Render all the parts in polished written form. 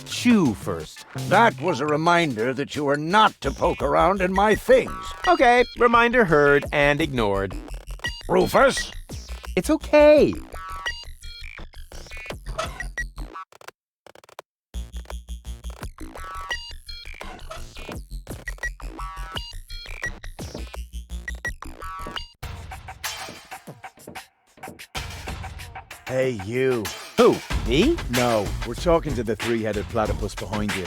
Chew first. That was a reminder that you were not to poke around in my things. Okay, reminder heard and ignored. Rufus? It's okay. Hey, you. Who? Me? No, we're talking to the three-headed platypus behind you.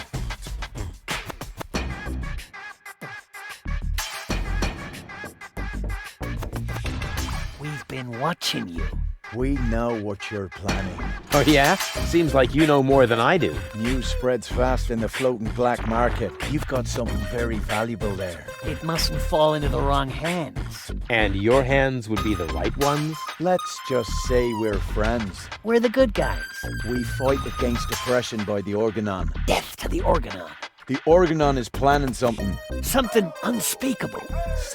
We've been watching you. We know what you're planning. Oh yeah? Seems like you know more than I do. News spreads fast in the floating black market. You've got something very valuable there. It mustn't fall into the wrong hands. And your hands would be the right ones? Let's just say we're friends. We're the good guys. We fight against oppression by the Organon. Death to the Organon. The Organon is planning something Something unspeakable.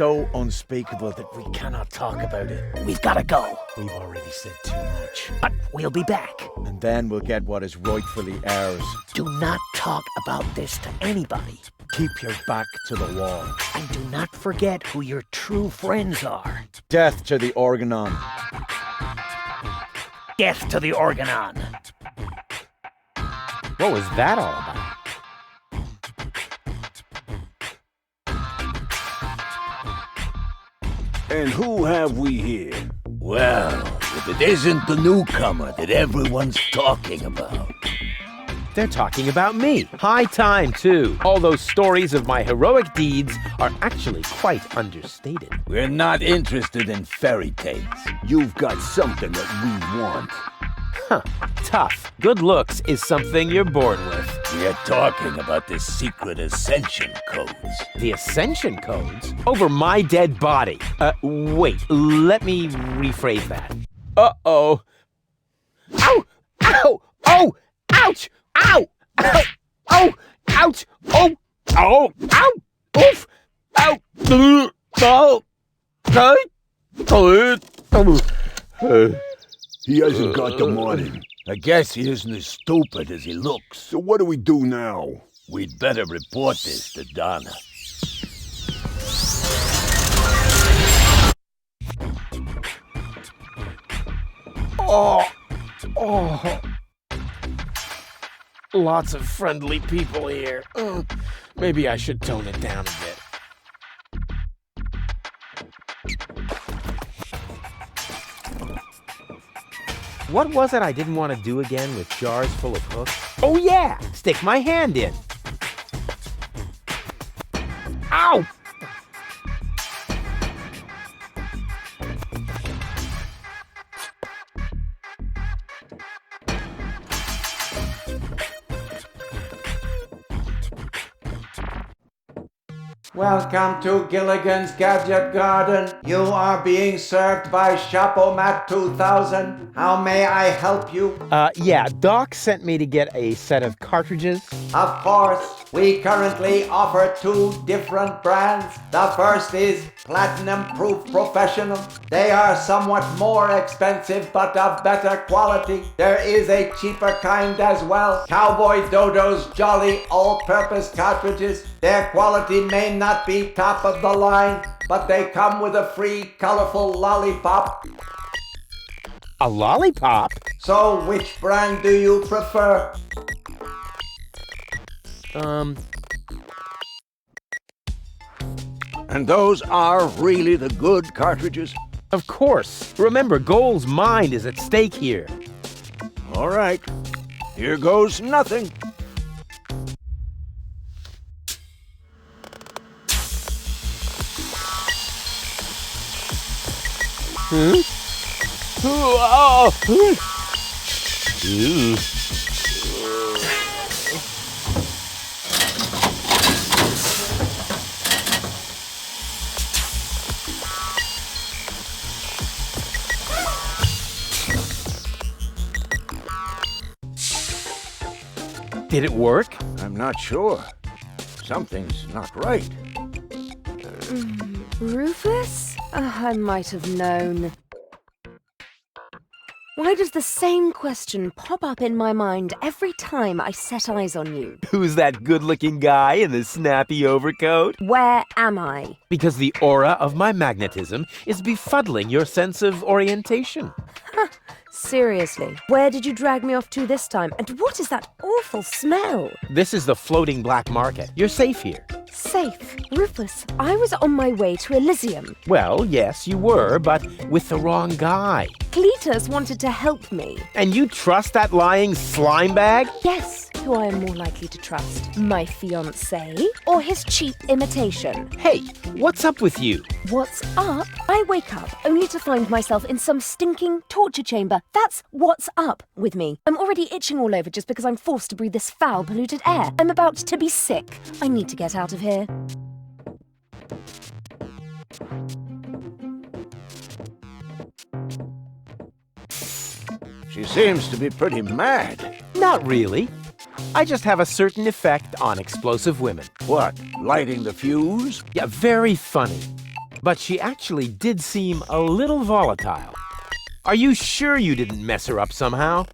so unspeakable that we cannot talk about it. We've got to go. We've already said too much. But we'll be back. And then we'll get what is rightfully ours. Do not talk about this to anybody. Keep your back to the wall. And do not forget who your true friends are. Death to the Organon. Death to the Organon. What was that all about? And who have we here? Well, if it isn't the newcomer that everyone's talking about. They're talking about me. High time, too. All those stories of my heroic deeds are actually quite understated. We're not interested in fairy tales. You've got something that we want. Huh. Tough. Good looks is something you're born with. We're talking about the secret ascension codes. The Ascension codes? Over my dead body. Wait. Let me rephrase that. Uh-oh. Ow! Ow! Oh! Ouch! Ow! Ow! Oh! Ouch! Oh! Oh! Ow! Oof! Ow! Oh! He hasn't got the money. I guess he isn't as stupid as he looks. So what do we do now? We'd better report this to Donna. Oh! Lots of friendly people here. Maybe I should tone it down a bit. What was it I didn't want to do again with jars full of hooks? Oh yeah! Stick my hand in. Ow! Welcome to Gilligan's Gadget Garden. You are being served by Shopomat 2000. How may I help you? Yeah, Doc sent me to get a set of cartridges. Of course, we currently offer 2 different brands. The first is Platinum Proof Professional. They are somewhat more expensive but of better quality. There is a cheaper kind as well. Cowboy Dodo's Jolly All-Purpose Cartridges. Their quality may not be top of the line, but they come with a free colorful lollipop. A lollipop? So which brand do you prefer? And those are really the good cartridges? Of course. Remember, Goal's mind is at stake here. All right. Here goes nothing. Hmm? Oh! Did it work? I'm not sure. Something's not right. Rufus? I might have known. Why does the same question pop up in my mind every time I set eyes on you? Who's that good-looking guy in the snappy overcoat? Where am I? Because the aura of my magnetism is befuddling your sense of orientation. Seriously, where did you drag me off to this time? And what is that awful smell? This is the floating black market. You're safe here. Safe. Rufus, I was on my way to Elysium. Well, yes, you were, but with the wrong guy. Cletus wanted to help me. And you trust that lying slime bag? Yes, who I am more likely to trust. My fiancé or his cheap imitation? Hey, what's up with you? What's up? I wake up only to find myself in some stinking torture chamber. That's what's up with me. I'm already itching all over just because I'm forced to breathe this foul, polluted air. I'm about to be sick. I need to get out of here. She seems to be pretty mad. Not really. I just have a certain effect on explosive women. What, lighting the fuse? Yeah, very funny. But she actually did seem a little volatile. Are you sure you didn't mess her up somehow?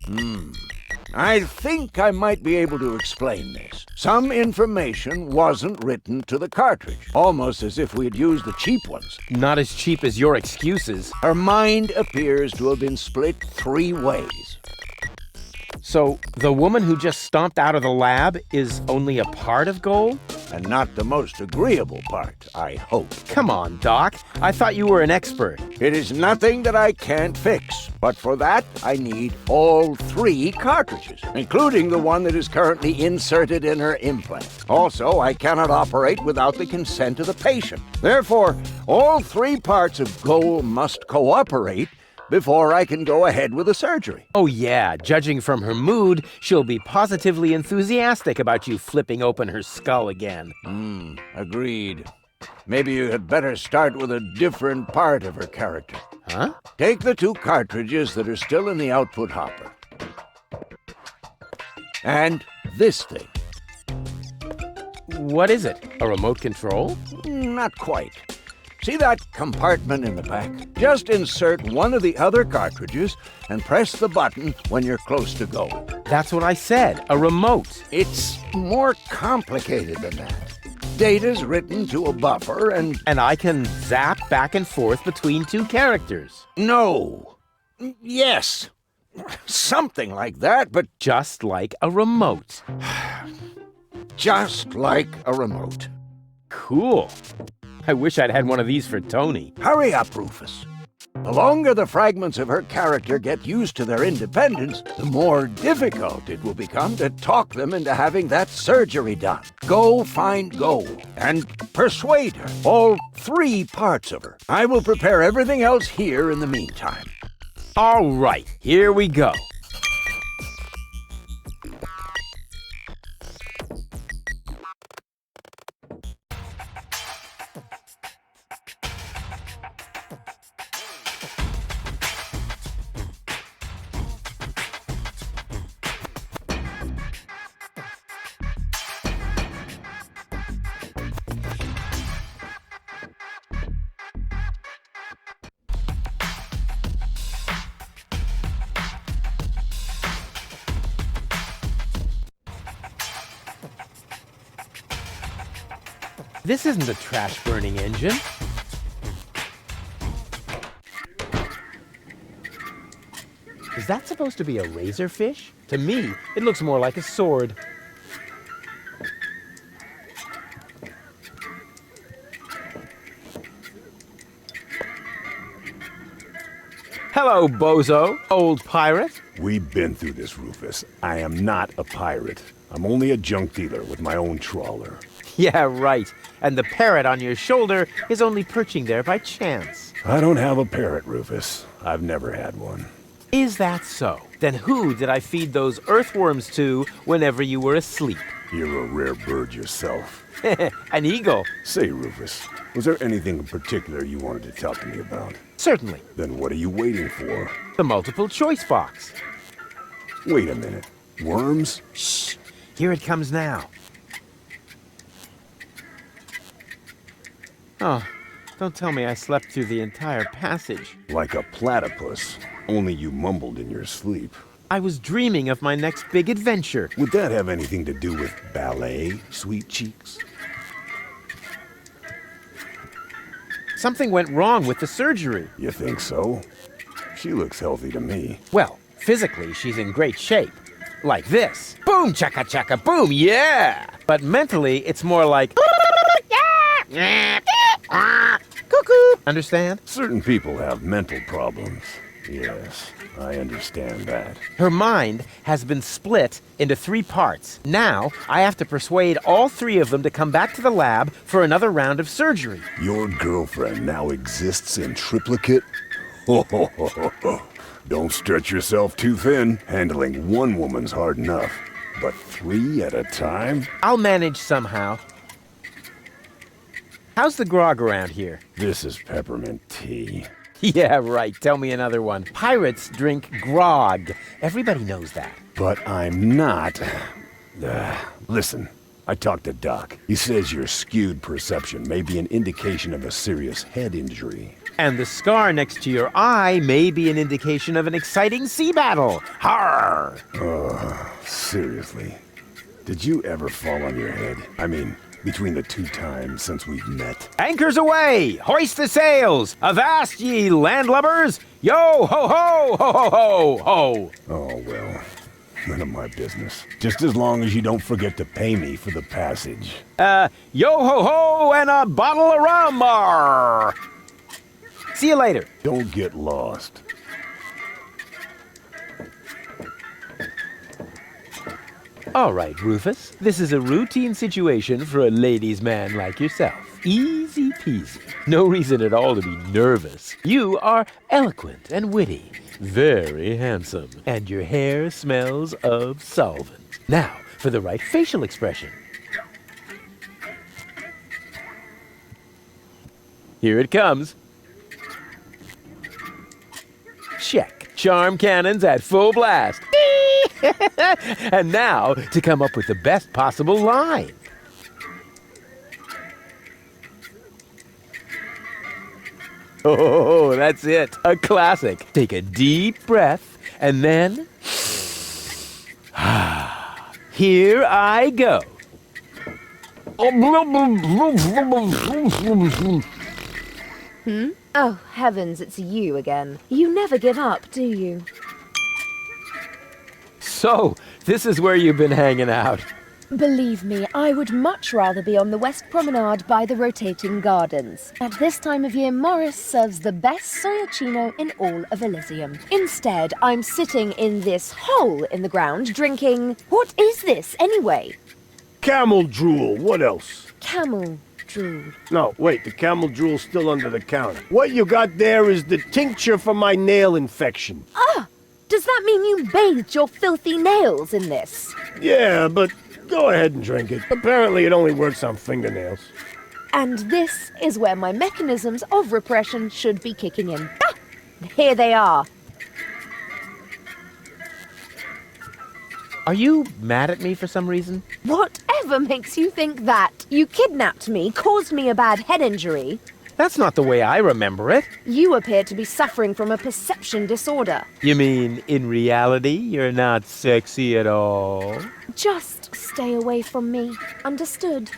I think I might be able to explain this. Some information wasn't written to the cartridge, almost as if we had used the cheap ones. Not as cheap as your excuses. Her mind appears to have been split 3 ways. So, the woman who just stomped out of the lab is only a part of Goal? And not the most agreeable part, I hope. Come on, Doc. I thought you were an expert. It is nothing that I can't fix, but for that I need all 3 cartridges, including the one that is currently inserted in her implant. Also, I cannot operate without the consent of the patient. Therefore, all 3 parts of Goal must cooperate before I can go ahead with the surgery. Oh yeah, judging from her mood, she'll be positively enthusiastic about you flipping open her skull again. Agreed. Maybe you had better start with a different part of her character. Huh? Take the 2 cartridges that are still in the output hopper. And this thing. What is it? A remote control? Not quite. See that compartment in the back? Just insert one of the other cartridges and press the button when you're close to go. That's what I said, a remote. It's more complicated than that. Data's written to a buffer and... And I can zap back and forth between 2 characters. No. Yes. Something like that, but Just like a remote. just like a remote. Cool. I wish I'd had one of these for Tony. Hurry up, Rufus. The longer the fragments of her character get used to their independence, the more difficult it will become to talk them into having that surgery done. Go find Goal and persuade her. All 3 parts of her. I will prepare everything else here in the meantime. All right, here we go. This isn't a trash-burning engine. Is that supposed to be a razorfish? To me, it looks more like a sword. Hello, Bozo, old pirate. We've been through this, Rufus. I am not a pirate. I'm only a junk dealer with my own trawler. Yeah, right. And the parrot on your shoulder is only perching there by chance. I don't have a parrot, Rufus. I've never had one. Is that so? Then who did I feed those earthworms to whenever you were asleep? You're a rare bird yourself. An eagle. Say, Rufus, was there anything in particular you wanted to talk to me about? Certainly. Then what are you waiting for? The multiple choice box. Wait a minute. Worms? Shh. Here it comes now. Oh, don't tell me I slept through the entire passage. Like a platypus. Only you mumbled in your sleep. I was dreaming of my next big adventure. Would that have anything to do with ballet, sweet cheeks? Something went wrong with the surgery. You think so? She looks healthy to me. Well, physically, she's in great shape. Like this. Boom, chaka chaka, boom, yeah! But mentally, it's more like... Cuckoo! Understand? Certain people have mental problems. Yes, I understand that. Her mind has been split into 3 parts. Now, I have to persuade all 3 of them to come back to the lab for another round of surgery. Your girlfriend now exists in triplicate? Don't stretch yourself too thin. Handling 1 woman's hard enough. But 3 at a time? I'll manage somehow. How's the grog around here? This is peppermint tea. Yeah, right. Tell me another one. Pirates drink grog. Everybody knows that. But I'm not. Listen, I talked to Doc. He says your skewed perception may be an indication of a serious head injury. And the scar next to your eye may be an indication of an exciting sea battle. Har! Seriously. Did you ever fall on your head? I mean, between the 2 times since we've met. Anchors away! Hoist the sails! Avast ye landlubbers! Yo ho ho ho ho ho ho! Oh, well, none of my business. Just as long as you don't forget to pay me for the passage. Yo ho ho and a bottle of rum! Arr. See you later. Don't get lost. All right, Rufus. This is a routine situation for a ladies' man like yourself. Easy peasy. No reason at all to be nervous. You are eloquent and witty. Very handsome. And your hair smells of solvent. Now, for the right facial expression. Here it comes. Check. Charm cannons at full blast. And now, to come up with the best possible line. Oh, that's it. A classic. Take a deep breath, and then... Here I go. Oh, heavens, it's you again. You never give up, do you? So, this is where you've been hanging out. Believe me, I would much rather be on the West Promenade by the rotating gardens. At this time of year, Morris serves the best soyacino in all of Elysium. Instead, I'm sitting in this hole in the ground drinking... What is this, anyway? Camel drool, what else? Camel drool. No, wait, the camel drool's still under the counter. What you got there is the tincture for my nail infection. Ah! Does that mean you bathed your filthy nails in this? Yeah, but go ahead and drink it. Apparently it only works on fingernails. And this is where my mechanisms of repression should be kicking in. Ah! Here they are. Are you mad at me for some reason? Whatever makes you think that? You kidnapped me, caused me a bad head injury. That's not the way I remember it. You appear to be suffering from a perception disorder. You mean, in reality, you're not sexy at all? Just stay away from me. Understood?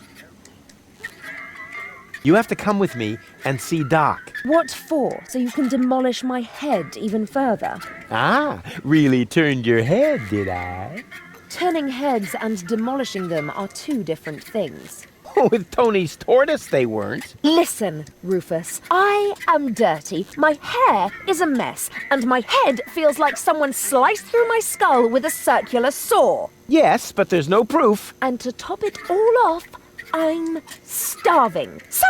You have to come with me and see Doc. What for? So you can demolish my head even further? Ah, really turned your head, did I? Turning heads and demolishing them are 2 different things. With Tony's tortoise, they weren't. Listen, Rufus, I am dirty, my hair is a mess, and my head feels like someone sliced through my skull with a circular saw. Yes, but there's no proof. And to top it all off, I'm starving. So,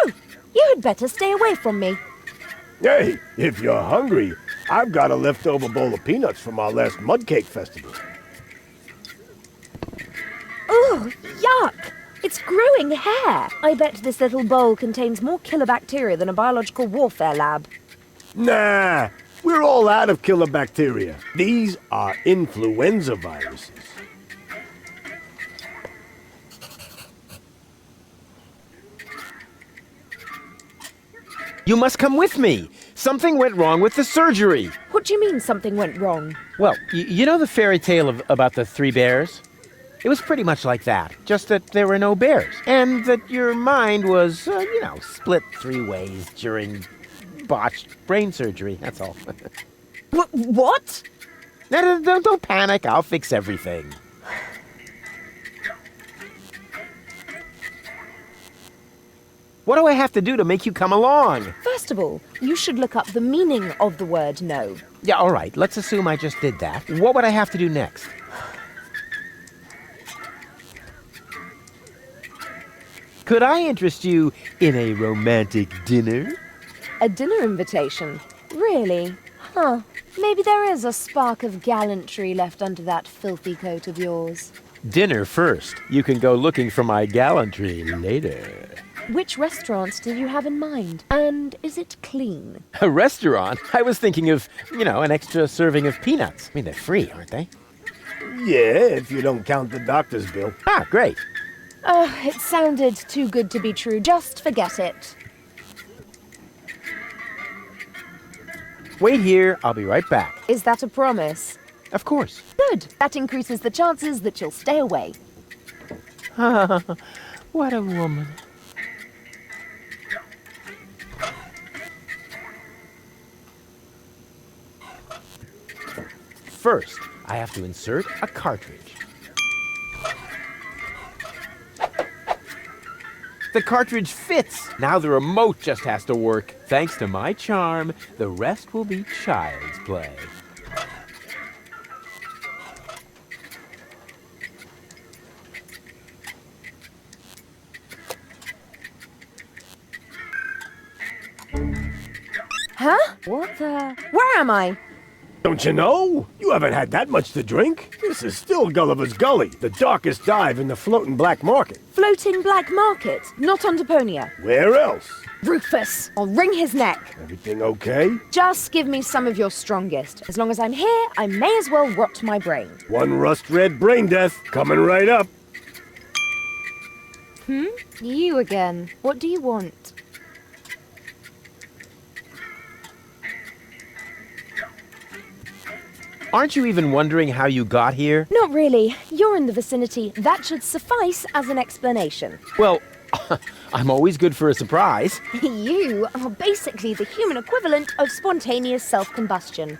you had better stay away from me. Hey, if you're hungry, I've got a leftover bowl of peanuts from our last mud cake festival. Ooh, yuck! It's growing hair. I bet this little bowl contains more killer bacteria than a biological warfare lab. Nah, we're all out of killer bacteria. These are influenza viruses. You must come with me. Something went wrong with the surgery. What do you mean something went wrong? Well, you know the fairy tale about the three bears? It was pretty much like that, just that there were no bears. And that your mind was, split three ways during botched brain surgery, that's all. What? No, don't panic, I'll fix everything. What do I have to do to make you come along? First of all, you should look up the meaning of the word no. Yeah, all right, let's assume I just did that. What would I have to do next? Could I interest you in a romantic dinner? A dinner invitation? Really? Huh. Maybe there is a spark of gallantry left under that filthy coat of yours. Dinner first. You can go looking for my gallantry later. Which restaurant did you have in mind? And is it clean? A restaurant? I was thinking of, an extra serving of peanuts. I mean, they're free, aren't they? Yeah, if you don't count the doctor's bill. Ah, great. Oh, it sounded too good to be true. Just forget it. Wait here, I'll be right back. Is that a promise? Of course. Good. That increases the chances that you'll stay away. What a woman. First, I have to insert a cartridge. The cartridge fits. Now the remote just has to work. Thanks to my charm, the rest will be child's play. Huh? What the? Where am I? Don't you know? You haven't had that much to drink. This is still Gulliver's Gully, the darkest dive in the floating black market. Floating black market, not on Deponia. Where else? Rufus, I'll wring his neck. Everything okay? Just give me some of your strongest. As long as I'm here, I may as well rot my brain. One rust-red brain death coming right up. You again. What do you want? Aren't you even wondering how you got here? Not really. You're in the vicinity. That should suffice as an explanation. Well, I'm always good for a surprise. You are basically the human equivalent of spontaneous self-combustion.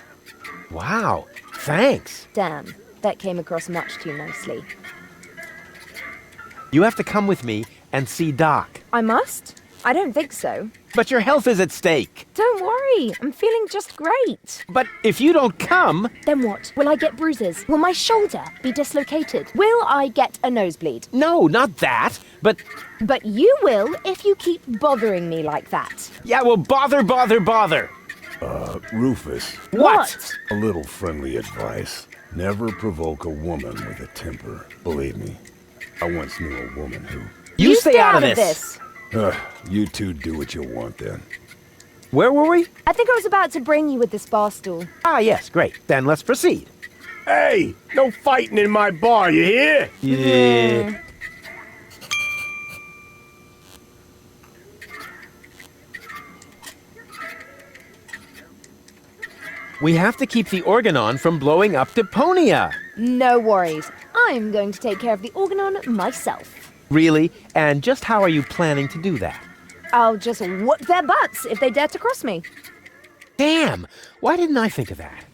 Wow, thanks. Damn, that came across much too nicely. You have to come with me and see Doc. I must? I don't think so. But your health is at stake. Don't worry, I'm feeling just great. But if you don't come... Then what? Will I get bruises? Will my shoulder be dislocated? Will I get a nosebleed? No, not that. But you will if you keep bothering me like that. yeah, well, bother. Rufus, What? a little friendly advice. Never provoke a woman with a temper. Believe me, I once knew a woman who... You stay out of this. You two do what you want then. Where were we? I think I was about to brain you with this bar stool. Ah, yes, great. Then let's proceed. Hey, no fighting in my bar, you hear? Yeah. We have to keep the organon from blowing up Deponia. No worries. I'm going to take care of the organon myself. Really? And just how are you planning to do that? I'll just whoop their butts if they dare to cross me. Damn! Why didn't I think of that?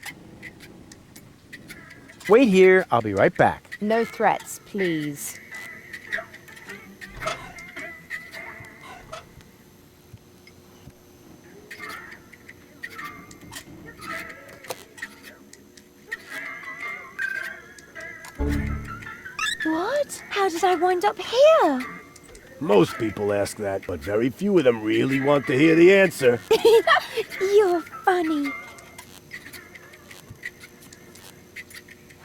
Wait here, I'll be right back. No threats, please. What? How did I wind up here? Most people ask that, but very few of them really want to hear the answer. You're funny.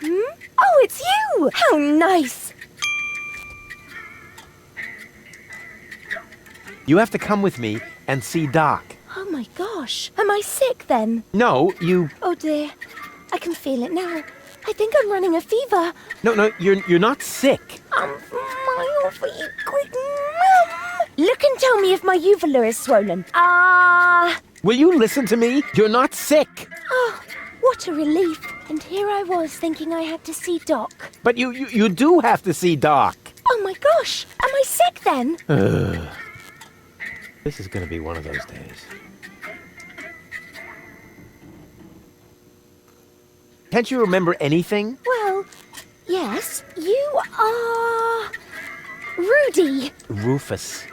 Oh, it's you! How nice! You have to come with me and see Doc. Oh my gosh. Am I sick then? No, you... Oh dear. I can feel it now. I think I'm running a fever. No, you're not sick. My feet quick. Look and tell me if my uvula is swollen. Will you listen to me? You're not sick. Oh, What a relief. And here I was thinking I had to see Doc. But you do have to see Doc. Oh my gosh, am I sick then? This is gonna be one of those days. Can't you remember anything? Well, yes, you are... Rudy. Rufus.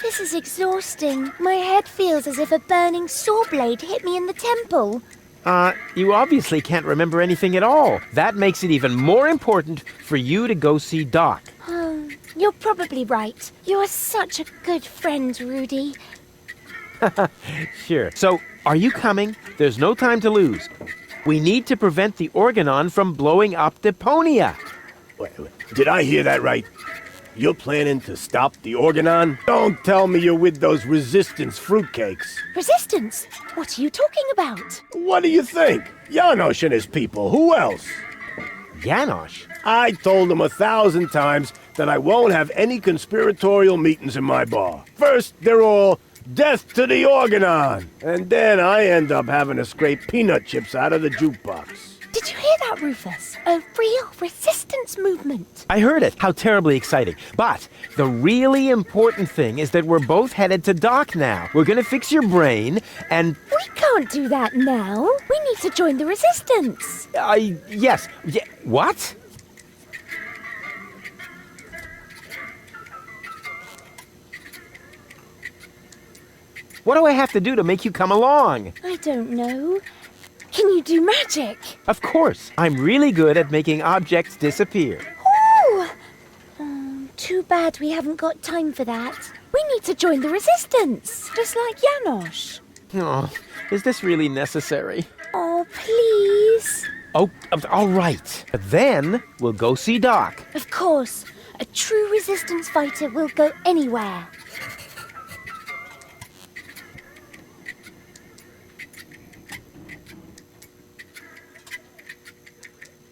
This is exhausting. My head feels as if a burning saw blade hit me in the temple. You obviously can't remember anything at all. That makes it even more important for you to go see Doc. You're probably right. You're such a good friend, Rudy. Sure. So, are you coming? There's no time to lose. We need to prevent the Organon from blowing up Deponia. Wait, did I hear that right? You're planning to stop the Organon? Don't tell me you're with those resistance fruitcakes. Resistance? What are you talking about? What do you think? Janosch and his people. Who else? Janosch? I told him 1,000 times that I won't have any conspiratorial meetings in my bar. First, they're all death to the Organon. And then I end up having to scrape peanut chips out of the jukebox. Did you hear that, Rufus? A real resistance movement. I heard it. How terribly exciting. But the really important thing is that we're both headed to Doc now. We're gonna fix your brain, and... We can't do that now. We need to join the resistance. Yes. What? What do I have to do to make you come along? I don't know. Can you do magic? Of course. I'm really good at making objects disappear. Ooh! Too bad we haven't got time for that. We need to join the resistance, just like Janosch. Oh, is this really necessary? Oh, please. Oh, all right. But then we'll go see Doc. Of course. A true resistance fighter will go anywhere.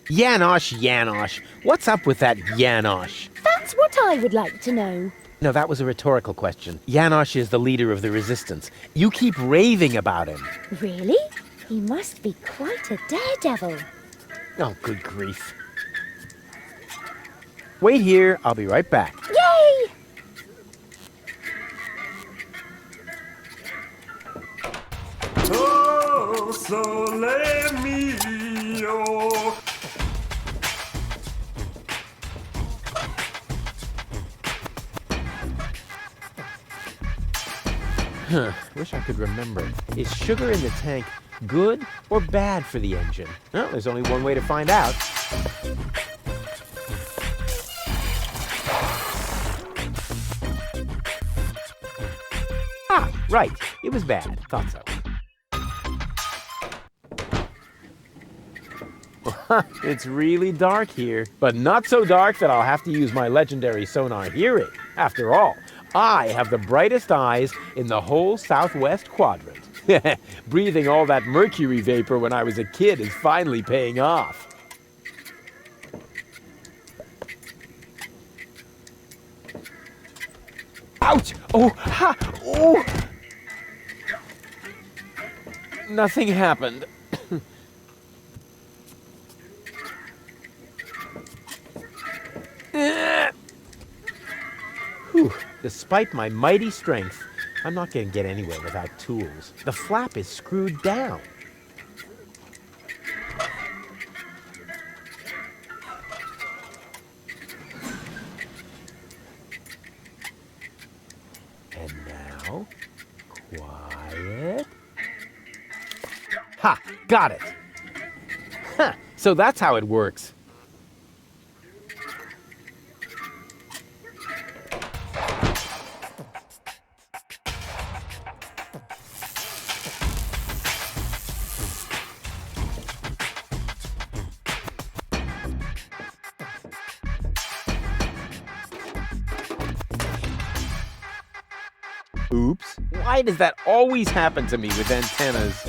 Janosch. What's up with that Janosch? That's what I would like to know. No, that was a rhetorical question. Janosch is the leader of the resistance. You keep raving about him. Really? He must be quite a daredevil. Oh, good grief. Wait here. I'll be right back. Yay! Oh, sole mio. Wish I could remember. Is sugar in the tank good or bad for the engine? Well, there's only one way to find out. Ah, right. It was bad. Thought so. It's really dark here, but not so dark that I'll have to use my legendary sonar hearing. After all, I have the brightest eyes in the whole southwest quadrant. Breathing all that mercury vapor when I was a kid is finally paying off. Ouch! Oh, ha! Oh! Nothing happened. Whew. Despite my mighty strength, I'm not going to get anywhere without tools. The flap is screwed down. And now, quiet. Ha! Got it! Huh, so that's how it works. Oops. Why does that always happen to me with antennas?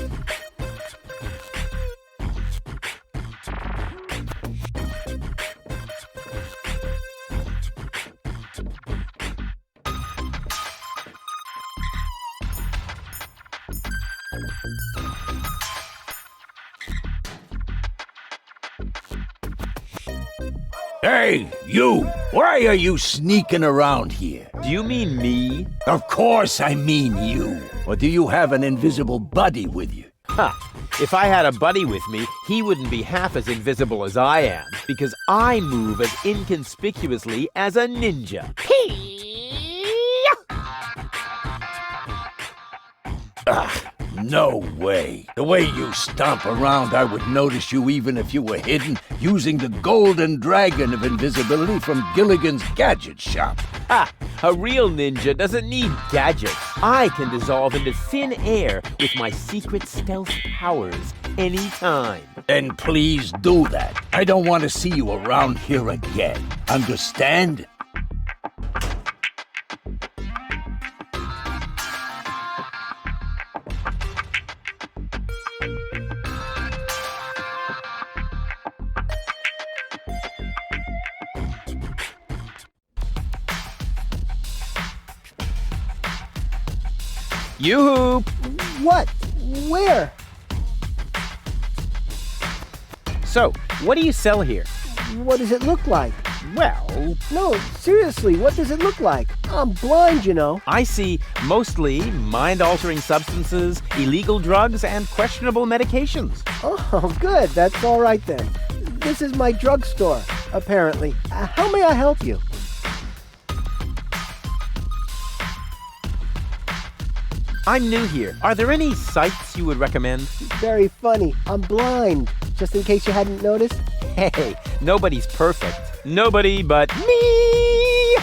Hey, you! Why are you sneaking around here? Do you mean me? Of course I mean you. Or do you have an invisible buddy with you? Ha! If I had a buddy with me, he wouldn't be half as invisible as I am, because I move as inconspicuously as a ninja. No way. The way you stomp around, I would notice you even if you were hidden using the golden dragon of invisibility from Gilligan's Gadget shop. Ha! A real ninja doesn't need gadgets. I can dissolve into thin air with my secret stealth powers anytime. Then please do that. I don't want to see you around here again. Understand? Yoo-hoo! What? Where? So, what do you sell here? What does it look like? Well, No, seriously, what does it look like? I'm blind, you know. I see mostly mind-altering substances, illegal drugs, and questionable medications. Oh, good. That's all right then. This is my drugstore, apparently. How may I help you? I'm new here. Are there any sites you would recommend? Very funny. I'm blind, just in case you hadn't noticed. Hey, nobody's perfect. Nobody but me!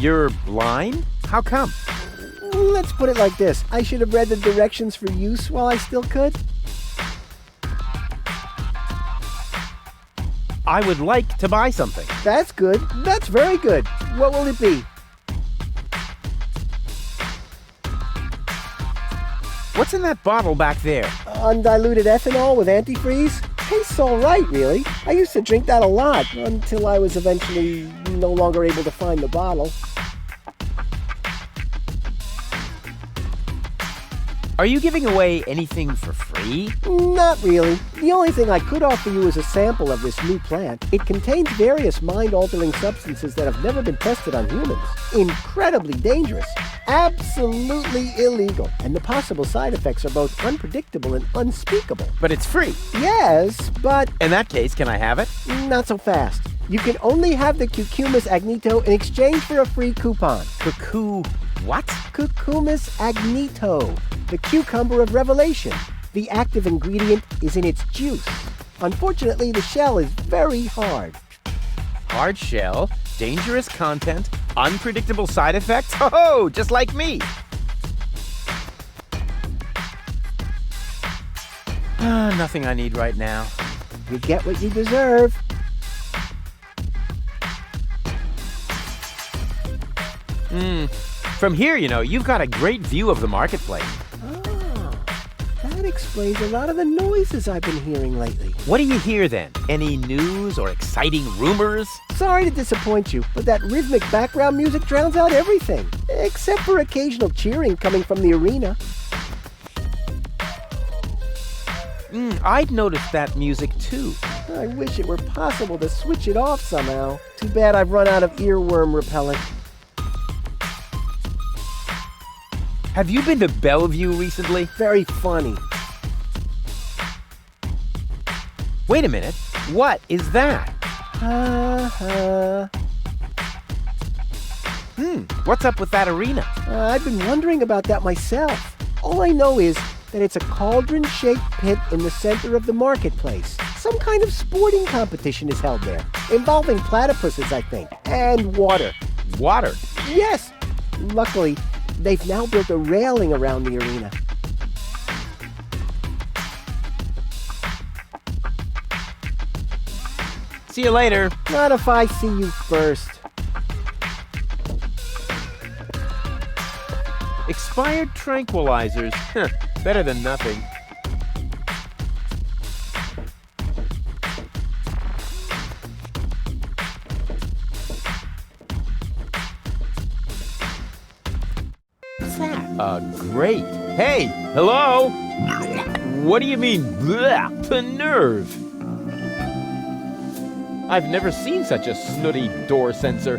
You're blind? How come? Let's put it like this. I should have read the directions for use while I still could. I would like to buy something. That's good. That's very good. What will it be? What's in that bottle back there? Undiluted ethanol with antifreeze? Tastes all right, really. I used to drink that a lot until I was eventually no longer able to find the bottle. Are you giving away anything for free? Not really. The only thing I could offer you is a sample of this new plant. It contains various mind-altering substances that have never been tested on humans. Incredibly dangerous. Absolutely illegal. And the possible side effects are both unpredictable and unspeakable. But it's free. Yes, but In that case, can I have it? not so fast. You can only have the Cucumis agnito in exchange for a free coupon. Cuckoo. What? Cucumis agnito, the cucumber of revelation. The active ingredient is in its juice. Unfortunately, the shell is very hard. Hard shell, dangerous content, unpredictable side effects? Oh, just like me. Nothing I need right now. You get what you deserve. From here, you've got a great view of the marketplace. Oh, that explains a lot of the noises I've been hearing lately. What do you hear then? Any news or exciting rumors? Sorry to disappoint you, but that rhythmic background music drowns out everything, except for occasional cheering coming from the arena. I'd noticed that music too. I wish it were possible to switch it off somehow. Too bad I've run out of earworm repellent. Have you been to Bellevue recently? Very funny. Wait a minute. What is that? What's up with that arena? I've been wondering about that myself. All I know is that it's a cauldron-shaped pit in the center of the marketplace. Some kind of sporting competition is held there, involving platypuses, I think, and water. Water? Yes! Luckily, they've now built a railing around the arena. See you later. Not if I see you first. Expired tranquilizers. Better than nothing. What's that? Great. Hey, hello? What do you mean, bleh, the nerve? I've never seen such a snooty door sensor.